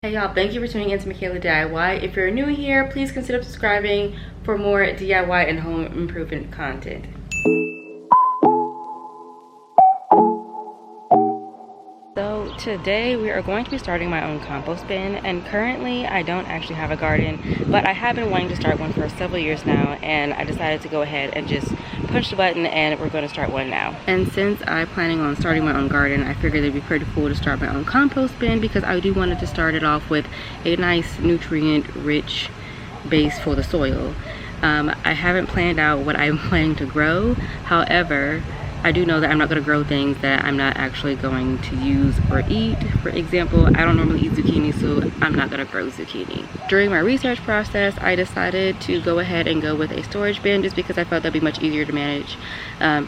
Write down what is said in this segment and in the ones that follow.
Hey y'all, thank you for tuning in to Michaela DIY. If you're new here, please consider subscribing for more DIY and home improvement content. So today we are going to be starting my own compost bin, and currently I don't actually have a garden, but I have been wanting to start one for several years now, and I decided to go ahead and just push the button and we're going to start one now. And since I'm planning on starting my own garden, I figured it'd be pretty cool to start my own compost bin because I do wanted to start it off with a nice nutrient rich base for the soil. I haven't planned out what I'm planning to grow. However, I do know that I'm not going to grow things that I'm not actually going to use or eat. For example, I don't normally eat zucchini, so I'm not going to grow zucchini. During my research process, I decided to go ahead and go with a storage bin just because I felt that'd be much easier to manage.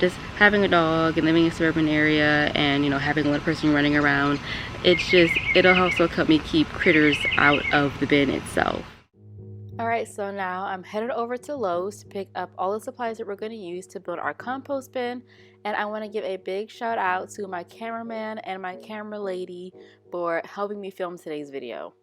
Just having a dog and living in a suburban area and, having one person running around, it'll also help me keep critters out of the bin itself. Alright, so now I'm headed over to Lowe's to pick up all the supplies that we're going to use to build our compost bin. And I want to give a big shout out to my cameraman and my camera lady for helping me film today's video.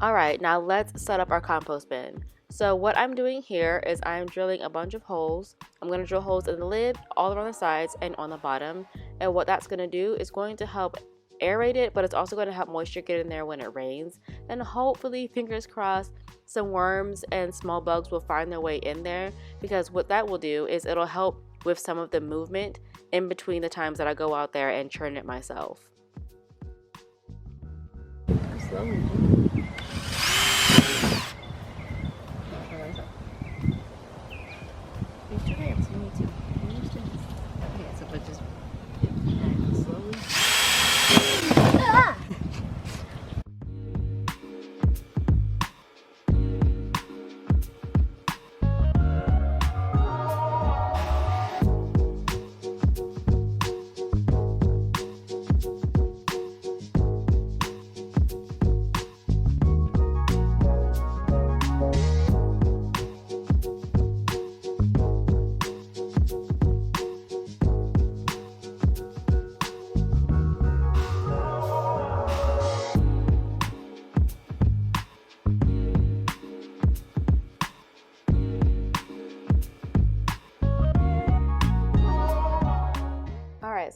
Alright, now let's set up our compost bin. So what I'm doing here is I'm drilling a bunch of holes. I'm going to drill holes in the lid, all around the sides, and on the bottom. And what that's going to do is going to help aerate it, but it's also going to help moisture get in there when it rains. And hopefully, fingers crossed, some worms and small bugs will find their way in there, because what that will do is it'll help with some of the movement in between the times that I go out there and churn it myself. Slowly.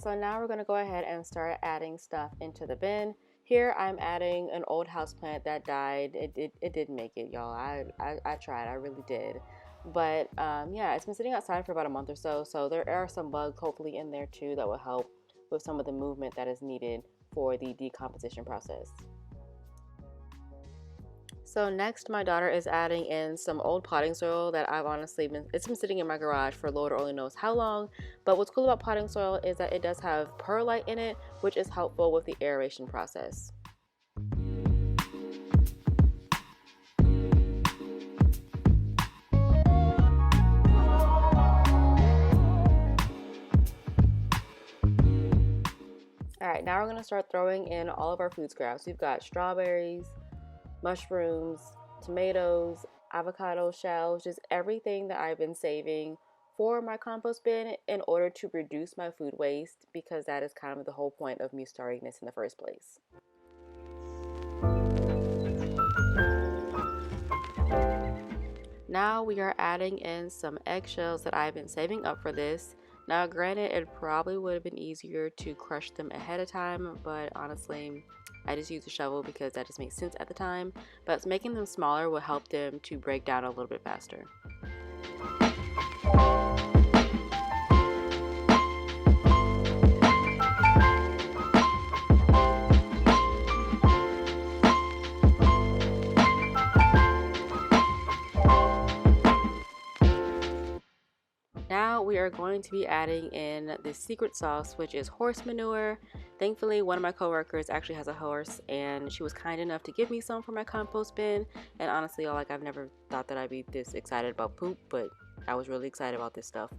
So now we're going to go ahead and start adding stuff into the bin. Here I'm adding an old houseplant that died. It didn't make it, y'all. I tried, I really did. But yeah, it's been sitting outside for about a month or so, so there are some bugs hopefully in there too that will help with some of the movement that is needed for the decomposition process. So next, my daughter is adding in some old potting soil that I've honestly it's been sitting in my garage for Lord only knows how long. But what's cool about potting soil is that it does have perlite in it, which is helpful with the aeration process. Alright, now we're going to start throwing in all of our food scraps. We've got strawberries, mushrooms, tomatoes, avocado shells, just everything that I've been saving for my compost bin in order to reduce my food waste, because that is kind of the whole point of me starting this in the first place. Now we are adding in some eggshells that I've been saving up for this. Now granted, it probably would have been easier to crush them ahead of time, but honestly, I just used a shovel because that just makes sense at the time. But making them smaller will help them to break down a little bit faster. Now we are going to be adding in the secret sauce, which is horse manure. Thankfully, one of my coworkers actually has a horse, and she was kind enough to give me some for my compost bin. And honestly, I've never thought that I'd be this excited about poop, but I was really excited about this stuff.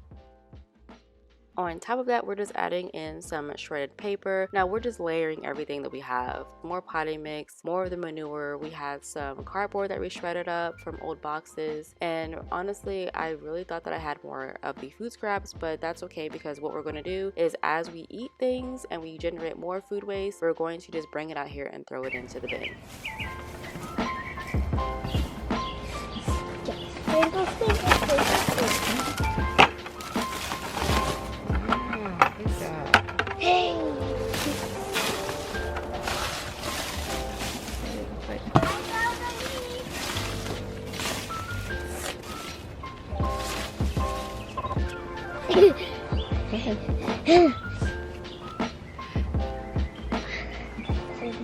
On top of that, we're just adding in some shredded paper. Now we're just layering everything that we have. More potting mix, more of the manure. We had some cardboard that we shredded up from old boxes. And honestly, I really thought that I had more of the food scraps, but that's okay, because what we're going to do is as we eat things and we generate more food waste, we're going to just bring it out here and throw it into the bin.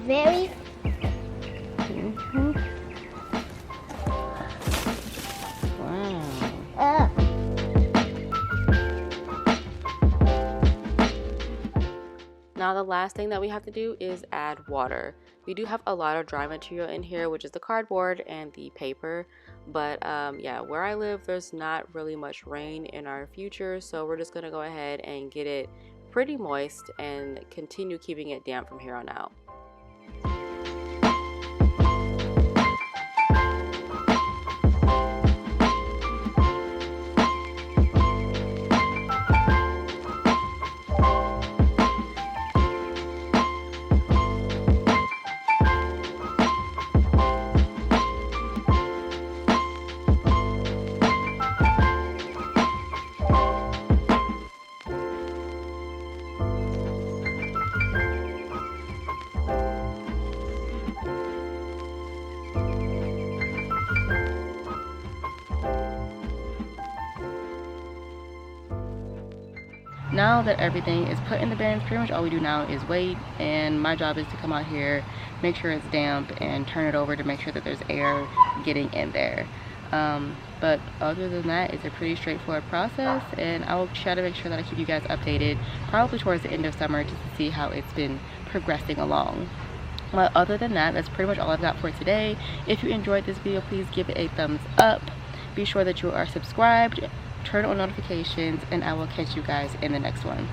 Very Wow. Now the last thing that we have to do is add water. We do have a lot of dry material in here, which is the cardboard and the paper, but yeah, where I live there's not really much rain in our future, so we're just gonna go ahead and get it pretty moist and continue keeping it damp from here on out. Now that everything is put in the bins, pretty much all we do now is wait, and my job is to come out here, make sure it's damp, and turn it over to make sure that there's air getting in there. But other than that, it's a pretty straightforward process, and I will try to make sure that I keep you guys updated probably towards the end of summer just to see how it's been progressing along. But other than that, that's pretty much all I've got for today. If you enjoyed this video, please give it a thumbs up. Be sure that you are subscribed, turn on notifications, and I will catch you guys in the next one.